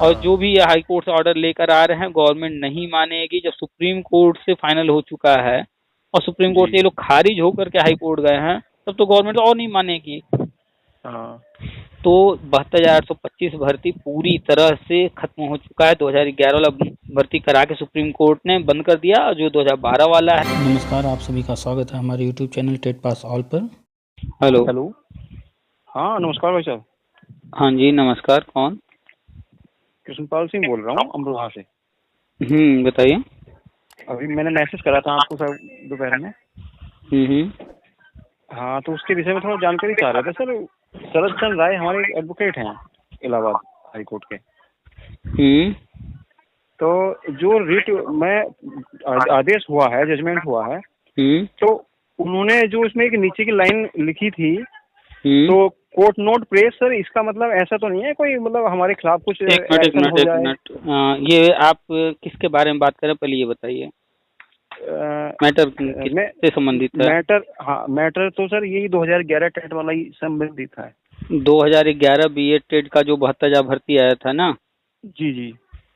और हाँ। जो भी ये हाई कोर्ट से ऑर्डर लेकर आ रहे हैं गवर्नमेंट नहीं मानेगी। जब सुप्रीम कोर्ट से फाइनल हो चुका है और सुप्रीम कोर्ट जी। से ये लोग खारिज होकर के हाई कोर्ट गए हैं, तब तो गवर्नमेंट और नहीं मानेगी। हाँ। तो 72,825 भर्ती पूरी तरह से खत्म हो चुका है। 2011 वाला भर्ती करा के सुप्रीम कोर्ट ने बंद कर दिया, और जो 2012 वाला है। नमस्कार, आप सभी का स्वागत है हमारे YouTube channel TET pass all पर। हेलो। हेलो। हाँ नमस्कार भाई साहब। हाँ जी नमस्कार, कौन? कृष्णपाल सिंह बोल रहा हूँ अमरोहा से। बताइए। अभी मैंने मैसेज करा था आपको सर दोपहर में। हाँ तो उसके विषय में थोड़ा जानकारी चाह रहे थे सर। शरद चंद्र राय हमारे एडवोकेट हैं इलाहाबाद हाई कोर्ट के। तो जो रिट में आदेश हुआ है, जजमेंट हुआ है, तो उन्होंने जो इसमें एक नीचे की लाइन लिखी थी, तो कोर्ट नोट प्रेस सर, इसका मतलब ऐसा तो नहीं है कोई मतलब हमारे खिलाफ कुछ एक्शन हो जाए? ये आप किसके बारे में बात कर रहे हैं, पहले ये बताइए। मैटर किससे संबंधित है? मैटर तो सर यही 2011 टेट वाला ही संबंधित है। 2011 बीएड टेट का जो 72,000 भर्ती आया था ना। जी जी।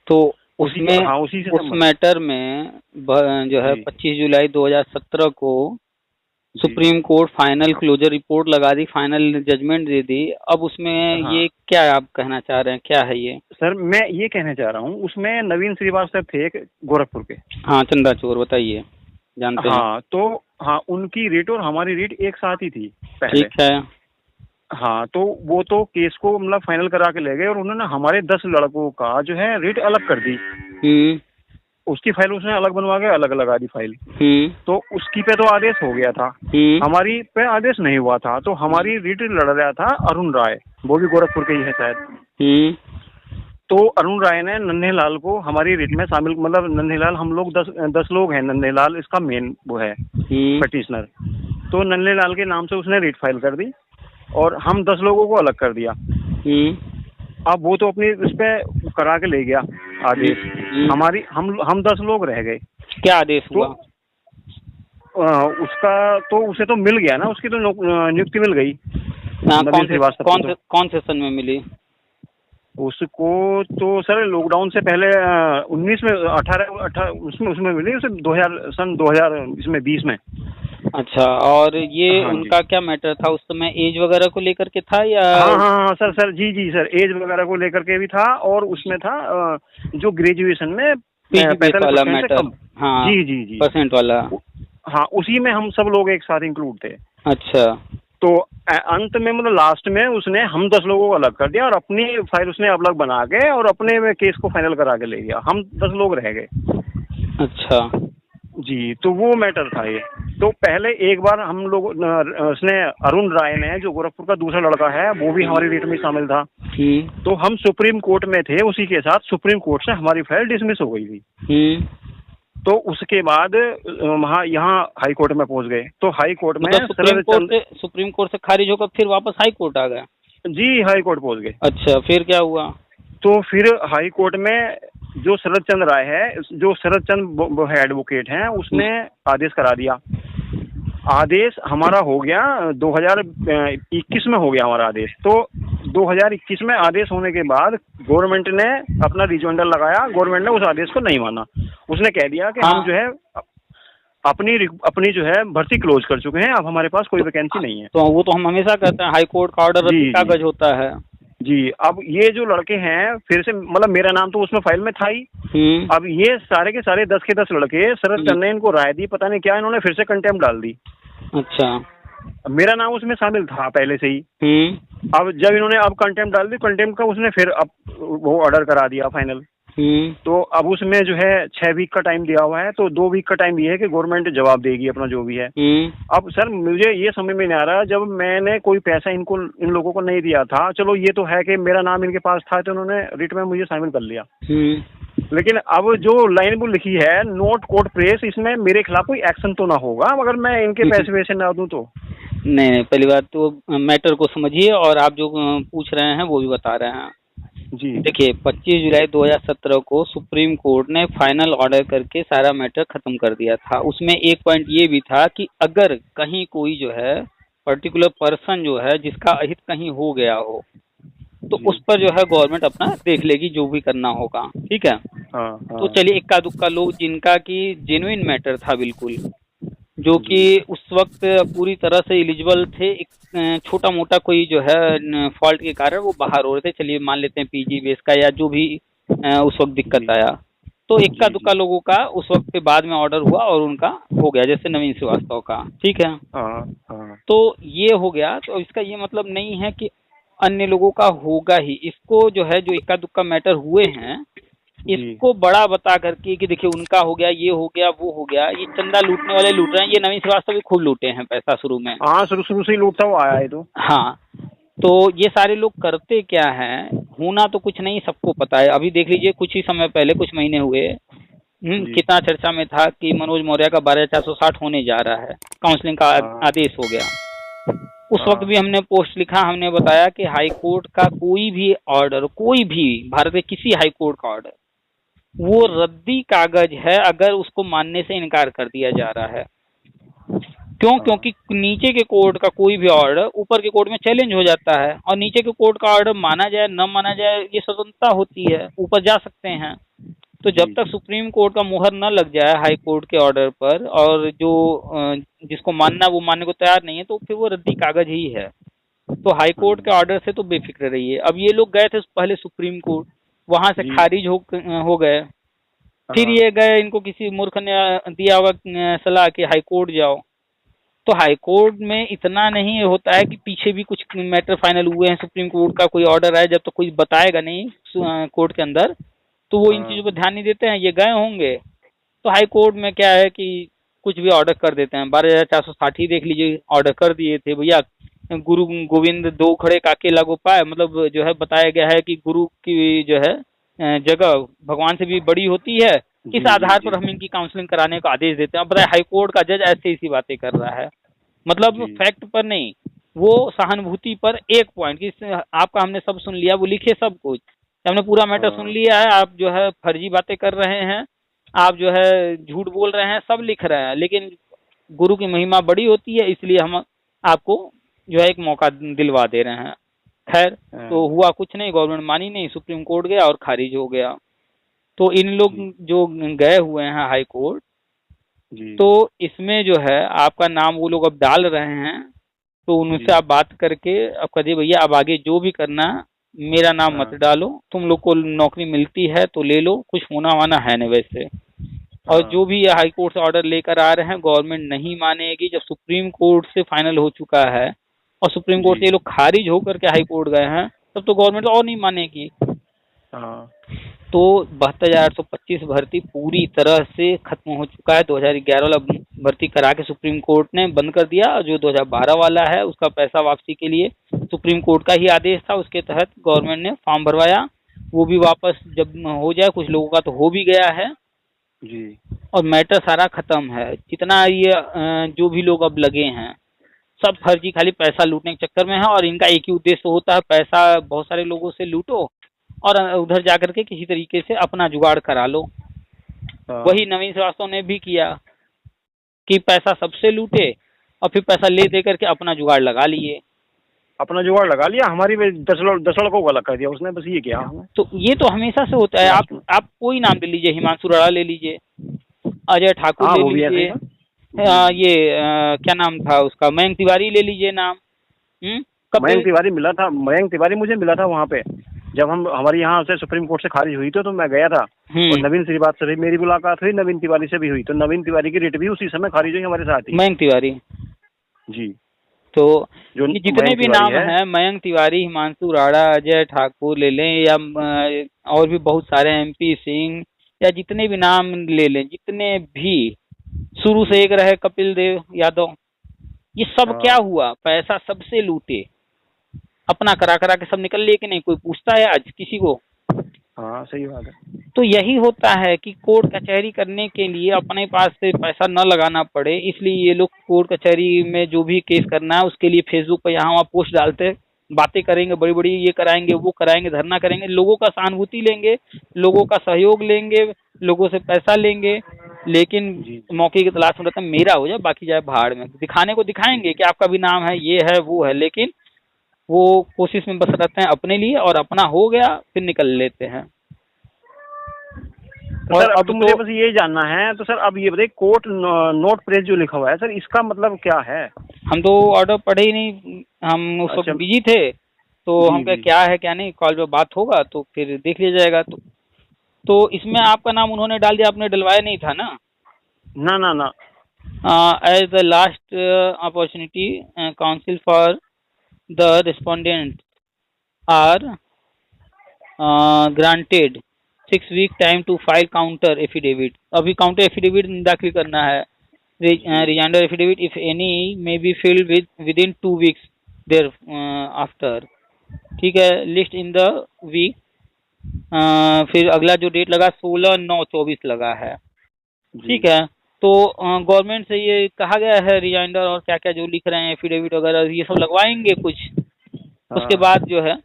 तो उसमें उसी से उस मैटर में जो है 25 जुलाई 2017 को supreme court final closure report लगा दी, फाइनल जजमेंट दे दी। अब उसमें ये क्या आप कहना चाह रहे हैं, क्या है ये? सर मैं ये कहना चाह रहा हूँ, उसमें नवीन श्रीवास्तव थे एक गोरखपुर के। हाँ, चंदा चोर, बताइए, जानते हैं। हाँ तो उनकी रेट और हमारी रेट एक साथ ही थी पहले। ठीक है। हाँ तो वो तो केस को मतलब फाइनल करा के ले गए, और उन्होंने हमारे 10 लड़कों का जो है रेट अलग कर दी। उसकी फाइल उसने अलग बनवा के अलग लगा दी फाइल। तो उसकी पे तो आदेश हो गया था, हमारी पे आदेश नहीं हुआ था। तो हमारी रिट लड़ रहा था अरुण राय, वो भी गोरखपुर के ही है शायद। तो अरुण राय ने नन्हे लाल को हमारी रिट में शामिल, मतलब नन्हे लाल, हम लोग 10 लोग हैं, नन्हे लाल इसका मेन वो है पटिशनर। तो नन्हे लाल के नाम से उसने रिट फाइल कर दी और हम 10 लोगों को अलग कर दिया। अब वो तो अपनी उस पे करा के ले गया आदेश। हमारी हम 10 लोग रह गए। क्या आदेश हुआ? उसका तो उसे तो मिल गया ना, उसकी तो नियुक्ति मिल गई। कौन सेशन में मिली उसको? तो सर लॉकडाउन से पहले 19 में 18 उसमें मिली उसे, 2000 इसमें 20 में। अच्छा, और ये उनका क्या मैटर था उस समय? एज वगैरह को लेकर के था या? हाँ सर जी सर, एज वगैरह को लेकर के भी था, और उसमें था जो ग्रेजुएशन में 45% वाला मैटर। हाँ जी परसेंट वाला। हाँ उसी में हम सब लोग एक साथ इंक्लूड थे। अच्छा। तो अंत में मतलब लास्ट में उसने हम 10 लोगों को अलग कर दिया और अपनी फाइल उसने अलग बना के और अपने में केस को फाइनल करा के ले गया। हम 10 लोग रह गए। अच्छा जी, तो वो मैटर था ये। तो पहले एक बार हम लोग उसने अरुण राय ने, जो गोरखपुर का दूसरा लड़का है, वो भी हमारी रेट में शामिल था। तो हम सुप्रीम कोर्ट में थे, उसी के साथ सुप्रीम कोर्ट से हमारी फाइल डिसमिस हो गई थी। तो उसके बाद वहाँ यहाँ हाई कोर्ट में पहुंच गए। तो हाई कोर्ट में सुप्रीम कोर्ट से खारिज होकर फिर वापस हाई कोर्ट आ गए? जी, हाई कोर्ट पहुंच गए। अच्छा, फिर क्या हुआ? तो फिर हाई कोर्ट में जो शरद चंद्र राय है, जो शरद चंद्र है एडवोकेट हैं, उसने आदेश करा दिया। आदेश हमारा हो गया 2021 में हो गया हमारा आदेश। तो 2021 में आदेश होने के बाद गवर्नमेंट ने अपना रिजॉइंडर लगाया। गवर्नमेंट ने उस आदेश को नहीं माना। उसने कह दिया कि हम जो है अपनी जो है भर्ती क्लोज कर चुके हैं, अब हमारे पास कोई वैकेंसी नहीं है। तो वो तो हम हमेशा कहते हैं, हाई कोर्ट का ऑर्डर कागज होता है। जी, अब ये जो लड़के हैं फिर से, मतलब मेरा नाम तो उसमें फाइल में था ही। अब ये सारे के सारे 10 के 10 लड़के, शरद चंद्र ने इनको राय दी, पता नहीं क्या, इन्होंने फिर से कंटेम्प्ट डाल दी। अच्छा, मेरा नाम उसमें शामिल था पहले से ही। अब जब इन्होंने अब कंटेम्प्ट डाल दी, कंटेम्प्ट का उसने फिर अब वो ऑर्डर करा दिया फाइनल। तो अब उसमें जो है 6 वीक का टाइम दिया हुआ है। तो 2 वीक का टाइम ये है कि गवर्नमेंट जवाब देगी अपना जो भी है। अब सर मुझे ये समझ में नहीं आ रहा, जब मैंने कोई पैसा इन लोगों को नहीं दिया था, चलो ये तो है कि मेरा नाम इनके पास था तो उन्होंने रिट में मुझे शामिल कर लिया। लेकिन अब जो लाइन वो लिखी है नोट कोर्ट प्रेस, इसमें मेरे खिलाफ कोई एक्शन तो ना होगा अगर मैं इनके पैसे वैसे ना दूं तो? नहीं, पहली बात तो मैटर को समझिए, और आप जो पूछ रहे हैं वो भी बता रहे हैं जी। देखिए, 25 जुलाई 2017 को सुप्रीम कोर्ट ने फाइनल ऑर्डर करके सारा मैटर खत्म कर दिया था। उसमें एक पॉइंट ये भी था कि अगर कहीं कोई जो है पर्टिकुलर पर्सन जो है जिसका अहित कहीं हो गया हो, तो उस पर जो है गवर्नमेंट अपना देख लेगी जो भी करना होगा, ठीक है। तो चलिए इक्का दुक्का लोग जिनका कि जेन्युइन मैटर था बिल्कुल, जो कि उस वक्त पूरी तरह से एलिजिबल थे, एक छोटा मोटा कोई जो है फॉल्ट के कारण वो बाहर हो रहे थे, चलिए मान लेते हैं पीजी बेस का या जो भी उस वक्त दिक्कत आया, तो इक्का दुक्का लोगों का उस वक्त पे बाद में ऑर्डर हुआ और उनका हो गया, जैसे नवीन श्रीवास्तव का, ठीक है। तो ये हो गया, तो इसका ये मतलब नहीं है कि अन्य लोगों का होगा ही। इसको जो है जो इक्का दुक्का मैटर हुए हैं इसको बड़ा बता करके कि देखिए उनका हो गया, ये हो गया, वो हो गया, ये चंदा लूटने वाले लूट रहे हैं। ये नवीन श्रीवास्तव भी खूब लूटे हैं पैसा शुरू में, हाँ शुरू से ही लूटता हुआ आया है। तो हाँ, तो ये सारे लोग करते क्या हैं, होना तो कुछ नहीं, सबको पता है। अभी देख लीजिए कुछ ही समय पहले, कुछ महीने हुए, कितना चर्चा में था कि मनोज मौर्य का 12,460 होने जा रहा है, काउंसलिंग का आदेश हो गया। उस वक्त भी हमने पोस्ट लिखा, हमने बताया कि हाई कोर्ट का कोई भी ऑर्डर, कोई भी भारत के किसी हाई कोर्ट का ऑर्डर, वो रद्दी कागज है अगर उसको मानने से इनकार कर दिया जा रहा है। क्यों? क्योंकि नीचे के कोर्ट का कोई भी ऑर्डर ऊपर के कोर्ट में चैलेंज हो जाता है, और नीचे के कोर्ट का ऑर्डर माना जाए न माना जाए ये स्वतंत्रता होती है, ऊपर जा सकते हैं। तो जब तक सुप्रीम कोर्ट का मुहर न लग जाए हाई कोर्ट के ऑर्डर पर, और जो जिसको मानना वो मानने को तैयार नहीं है, तो फिर वो रद्दी कागज ही है। तो हाई कोर्ट के ऑर्डर से तो बेफिक्र रहिए। अब ये लोग गए थे पहले सुप्रीम कोर्ट, वहां से खारिज हो गए, फिर ये गए, इनको किसी मूर्ख ने दिया होगा सलाह कि हाई कोर्ट जाओ। तो हाई कोर्ट में इतना नहीं होता है कि पीछे भी कुछ मैटर फाइनल हुए हैं, सुप्रीम कोर्ट का कोई ऑर्डर आए, जब तो कोई बताएगा नहीं कोर्ट के अंदर, तो वो इन चीजों पर ध्यान नहीं देते हैं। ये गए होंगे तो हाई कोर्ट में क्या है कि कुछ भी ऑर्डर कर देते हैं। 12,460 ही देख लीजिए, ऑर्डर कर दिए थे भैया, गुरु गोविंद दो खड़े काके लागो पाए, मतलब जो है बताया गया है कि गुरु की जो है जगह भगवान से भी बड़ी होती है, इस आधार पर हम इनकी काउंसलिंग कराने का आदेश देते हैं। बताए हाई कोर्ट का जज ऐसे इसी बातें कर रहा है, मतलब फैक्ट पर नहीं, वो सहानुभूति पर एक पॉइंट कि आपका हमने सब सुन लिया, वो लिखे सब कुछ, हमने पूरा मैटर सुन लिया है, आप जो है फर्जी बातें कर रहे हैं, आप जो है झूठ बोल रहे हैं, सब लिख रहे हैं, लेकिन गुरु की महिमा बड़ी होती है, इसलिए हम आपको जो है एक मौका दिलवा दे रहे हैं। खैर, तो हुआ कुछ नहीं, गवर्नमेंट मानी नहीं, सुप्रीम कोर्ट गया और खारिज हो गया। तो इन लोग जो गए हुए हैं हाई कोर्ट, तो इसमें जो है आपका नाम वो लोग अब डाल रहे हैं, तो उनसे आप बात करके अब कहिए भैया अब आगे जो भी करना, मेरा नाम मत डालो, तुम लोग को नौकरी मिलती है तो ले लो, कुछ होना वाना है नहीं वैसे। और जो भी हाई कोर्ट से ऑर्डर लेकर आ रहे हैं गवर्नमेंट नहीं मानेगी। जब सुप्रीम कोर्ट से फाइनल हो चुका है और सुप्रीम कोर्ट से ये लोग खारिज होकर के हाई कोर्ट गए हैं, तब तो गवर्नमेंट और नहीं मानेगी। तो 72,825 भर्ती पूरी तरह से खत्म हो चुका है। 2011 वाला भर्ती करा के सुप्रीम कोर्ट ने बंद कर दिया, जो 2012 वाला है उसका पैसा वापसी के लिए सुप्रीम कोर्ट का ही आदेश था, उसके तहत गवर्नमेंट ने फॉर्म भरवाया, वो भी वापस जब हो जाए, कुछ लोगों का तो हो भी गया है जी, और मैटर सारा खत्म है। जितना ये जो भी लोग अब लगे हैं सब फर्जी, खाली पैसा लूटने के चक्कर में है, और इनका एक ही उद्देश्य होता है, पैसा बहुत सारे लोगों से लूटो और उधर जाकर के किसी तरीके से अपना जुगाड़ करा लो। वही नवीन श्रीवास्तव ने भी किया कि पैसा सबसे लूटे और फिर पैसा ले दे करके अपना जुगाड़ लगा लिए, अपना जुगाड़ लगा लिया, हमारी 10 लड़कों को अलग कर दिया उसने, बस ये किया। तो ये तो हमेशा से होता है। आप कोई नाम ले लीजिए, हिमांशु राणा ले लीजिए, अजय ठाकुर ले लीजिए, ये क्या नाम था उसका, मयंक तिवारी ले लीजिए नाम। मयंक तिवारी मिला था, मयंक तिवारी मुझे मिला था वहाँ पे, जब हम हमारी यहाँ से सुप्रीम कोर्ट से खारिज हुई तो मैं गया था, और नवीन श्रीवास्तव से भी मेरी मुलाकात हुई, नवीन तिवारी से भी हुई, तो नवीन तिवारी की रेट भी उसी समय खारिज हुई हमारे साथ ही। मयंक तिवारी जी, तो जो जितने भी नाम हैं, मयंक तिवारी, हिमांशु राणा, अजय ठाकुर ले लें, या और भी बहुत सारे, MP सिंह, या जितने भी नाम ले लें, जितने भी शुरू से एक रहे कपिल देव यादव, ये सब क्या हुआ, पैसा सबसे लूटे, अपना करा करा के सब निकल लिए कि नहीं, कोई पूछता है आज किसी को? हाँ सही बात है। तो यही होता है कि कोर्ट कचहरी करने के लिए अपने पास से पैसा न लगाना पड़े, इसलिए ये लोग कोर्ट कचहरी में जो भी केस करना है उसके लिए फेसबुक पर यहाँ वहाँ पोस्ट डालते, बातें करेंगे बड़ी बड़ी, ये कराएंगे वो कराएंगे, धरना करेंगे, लोगों का सहानुभूति लेंगे, लोगों का सहयोग लेंगे, लोगों से पैसा लेंगे, लेकिन मौके की तलाश में रहते हैं मेरा हो जाए बाकी जाए भाड़ में। दिखाने को दिखाएंगे कि आपका भी नाम है, ये है वो है, लेकिन वो कोशिश में बस रहते हैं अपने लिए, और अपना हो गया फिर निकल लेते हैं। तो सर अब तो मुझे बस ये जानना है, तो सर अब ये बताइए कोर्ट नोट प्रेस जो लिखा हुआ है सर, इसका मतलब क्या है? हम तो ऑर्डर पढ़े ही नहीं, हम उस वक्त बिजी थे, तो हम क्या है क्या नहीं, कॉल पे बात होगा तो फिर देख लिया जाएगा। तो इसमें आपका नाम उन्होंने डाल दिया, आपने डलवाया नहीं था ना? ना ना ना। As the last opportunity counsel for the respondent are granted 6 week time to file counter affidavit. अभी काउंटर एफिडेविट दाखिल करना है। Rejoinder affidavit if any may be filed within 2 weeks thereafter. ठीक है, लिस्ट इन द वीक। फिर अगला जो date लगा 16/9/24 लगा है। ठीक है, तो गवर्नमेंट से ये कहा गया है रिजाइंडर और क्या क्या जो लिख रहे हैं एफिडेविट वगैरह ये सब लगवाएंगे कुछ, उसके बाद जो है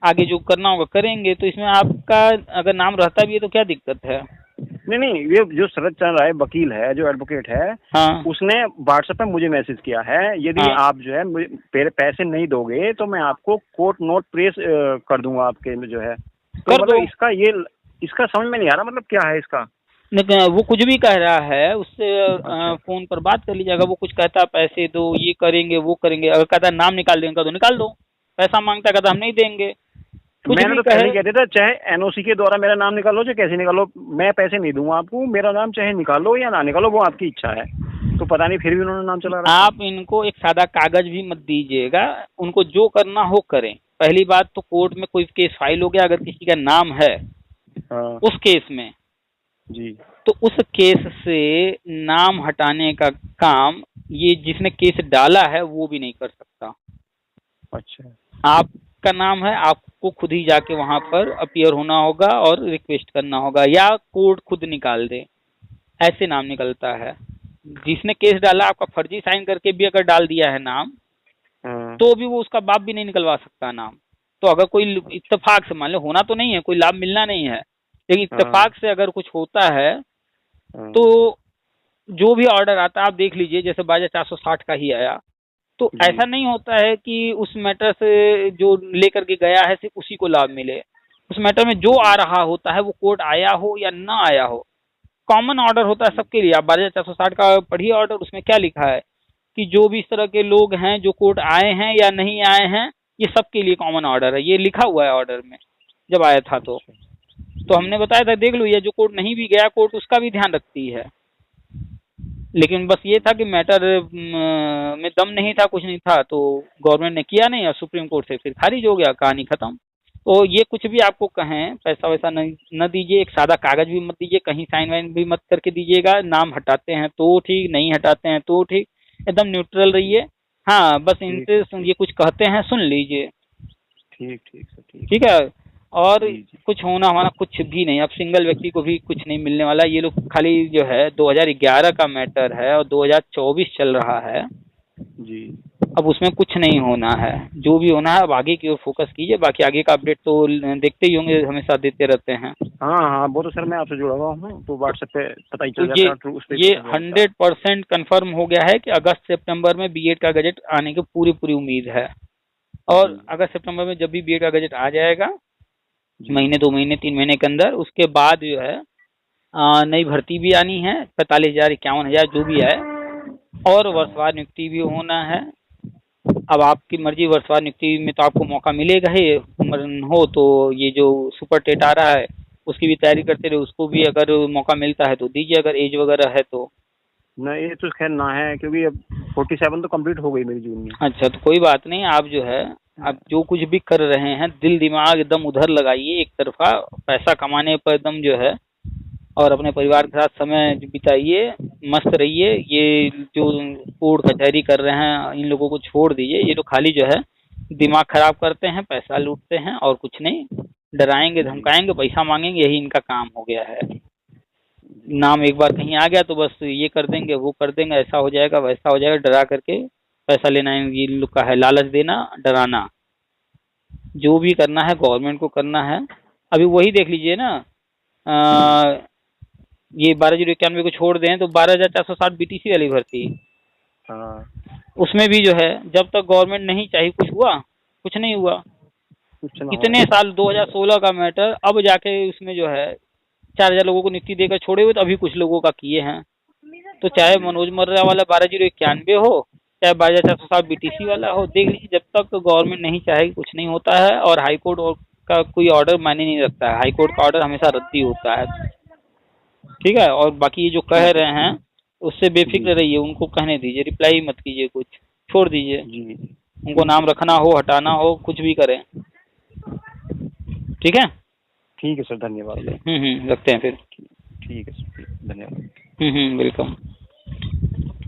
आगे जो करना होगा करेंगे। तो इसमें आपका अगर नाम रहता भी है तो क्या दिक्कत है? नहीं, ये जो शरद चंद्र राय वकील है, जो एडवोकेट है, हाँ, उसने व्हाट्सएप पे मुझे मैसेज किया है, यदि हाँ, आप जो है मुझे पैसे नहीं दोगे तो मैं आपको कोर्ट नोट प्रेस कर दूंगा आपके में जो है। तो मतलब इसका समझ में नहीं आ रहा, मतलब क्या है इसका? नहीं, वो कुछ भी कह रहा है, उससे फोन पर बात कर लीजिएगा। वो कुछ कहता है पैसे दो, ये करेंगे वो करेंगे, अगर कहता है नाम निकाल देंगे तो निकाल दो, पैसा मांगता कहता हम नहीं देंगे। मैंने तो पहले कहते थे चाहे एनओसी के द्वारा मेरा नाम निकालो चाहे कैसे निकालो, मैं पैसे नहीं दूंगा आपको, मेरा नाम चाहे निकालो या ना निकालो, वो आपकी इच्छा है। तो पता नहीं फिर भी उन्होंने नाम चला रहा है। आप इनको एक सादा कागज भी मत दीजिएगा, उनको जो करना हो करें। पहली बात तो कोर्ट में कोई केस फाइल हो गया, अगर किसी का नाम है उस केस में जी, तो उस केस से नाम हटाने का काम ये जिसने केस डाला है वो भी नहीं कर सकता। अच्छा, आपका नाम है, आपको खुद ही जाके वहां पर अपीयर होना होगा और रिक्वेस्ट करना होगा, या कोर्ट खुद निकाल दे, ऐसे नाम निकलता है। जिसने केस डाला आपका फर्जी साइन करके भी अगर डाल दिया है नाम, तो भी वो उसका बाप भी नहीं निकलवा सकता नाम। तो अगर कोई इत्तेफाक से, मान लो होना तो नहीं है, कोई लाभ मिलना नहीं है, लेकिन इत्तेफाक से अगर कुछ होता है तो जो भी ऑर्डर आता है आप देख लीजिए, जैसे 22/460 का ही आया, तो ऐसा नहीं होता है कि उस मैटर से जो लेकर के गया है सिर्फ उसी को लाभ मिले। उस मैटर में जो आ रहा होता है वो कोर्ट आया हो या ना आया हो, कॉमन ऑर्डर होता है सबके लिए। आप 22/460 का पढ़िए ऑर्डर, उसमें क्या लिखा है कि जो भी इस तरह के लोग हैं जो कोर्ट आए हैं या नहीं आए हैं, ये सबके लिए कॉमन ऑर्डर है, ये लिखा हुआ है ऑर्डर में जब आया था। तो हमने बताया था देख लो, ये जो कोर्ट नहीं भी गया कोर्ट उसका भी ध्यान रखती है। लेकिन बस ये था कि मैटर में दम नहीं था, कुछ नहीं था, तो गवर्नमेंट ने किया नहीं और सुप्रीम कोर्ट से फिर खारिज हो गया, कहानी खत्म। तो ये कुछ भी आपको कहें पैसा वैसा न दीजिए, एक सादा कागज भी मत दीजिए, कहीं साइन वाइन भी मत करके दीजिएगा। नाम हटाते हैं तो ठीक, नहीं हटाते हैं तो ठीक, एकदम न्यूट्रल रहिए। हाँ, बस इनसे ये कुछ कहते हैं सुन लीजिए। ठीक है, और कुछ होना हमारा कुछ भी नहीं। अब सिंगल व्यक्ति को भी कुछ नहीं मिलने वाला। ये लोग खाली जो है 2011 का मैटर है और 2024 चल रहा है जी, अब उसमें कुछ नहीं होना है। जो भी होना है अब आगे की ओर फोकस कीजिए, बाकी आगे का अपडेट तो देखते ही होंगे, हमेशा देते रहते हैं। हाँ, वो तो सर मैं आपसे जुड़ा हुआ हूँ तो व्हाट्सएप पे पता ही चल जाता है। ये 100% कंफर्म हो गया है कि अगस्त सितंबर में बीएड का गजट आने की पूरी उम्मीद है। और अगस्त सितंबर में जब भी बीएड का गजट आ जाएगा, महीने 2 महीने 3 महीने के अंदर, उसके बाद जो है नई भर्ती भी आनी है, 45,000 51,000 जो भी है, और वर्षवार नियुक्ति भी होना है। अब आपकी मर्जी, वर्षवार नियुक्ति में तो आपको मौका मिलेगा ही, उम्र हो तो ये जो सुपर टेट आ रहा है उसकी भी तैयारी करते रहे, उसको भी अगर मौका मिलता है तो दीजिए, अगर एज वगैरह है तो। नहीं, ये तो खैर ना है क्योंकि अब 47 तो कंप्लीट हो गई मेरी जून में। अच्छा, तो कोई बात नहीं, आप जो है आप जो कुछ भी कर रहे हैं दिल दिमाग एकदम उधर लगाइए, एक तरफा पैसा कमाने पर एकदम जो है, और अपने परिवार के साथ समय बिताइए, मस्त रहिए। ये जो कोर्ट कचहरी कर रहे हैं इन लोगों को छोड़ दीजिए, ये लोग खाली जो है दिमाग खराब करते हैं, पैसा लूटते हैं और कुछ नहीं, डराएंगे धमकाएंगे, पैसा मांगेंगे, यही इनका काम हो गया है। नाम एक बार कहीं आ गया तो बस ये कर देंगे वो कर देंगे, ऐसा हो जाएगा वैसा हो जाएगा, डरा करके पैसा लेना ये लोग का है, लालच देना, डराना। जो भी करना है गवर्नमेंट को करना है। अभी वही देख लीजिए ना, ये 12,091 को छोड़ दें तो 12,460 बीटीसी वाली भर्ती, उसमें भी जो है जब तक गवर्नमेंट नहीं चाहिए कुछ हुआ कुछ नहीं हुआ। कुछ ना इतने साल 2016 का मैटर, अब जाके उसमें जो है 4000 लोगों को नियुक्ति देकर छोड़े हुए, तो अभी कुछ लोगों का किए हैं। तो चाहे मनोज मर्रा वाला 12091 हो, चाहे 12407 BTC वाला हो, देख लीजिए जब तक गवर्नमेंट नहीं चाहेगी कुछ नहीं होता है। और हाई कोर्ट का कोई ऑर्डर मायने नहीं रखता है, हाई कोर्ट का ऑर्डर हमेशा रद्द ही होता है। ठीक है। और बाकी ये जो कह रहे हैं उससे बेफिक्र रहिए, उनको कहने दीजिए, रिप्लाई मत कीजिए, कुछ छोड़ दीजिए। उनको नाम रखना हो, हटाना हो, कुछ भी करें। ठीक है। ठीक है सर, धन्यवाद। रखते हैं फिर। ठीक है सर, धन्यवाद। वेलकम।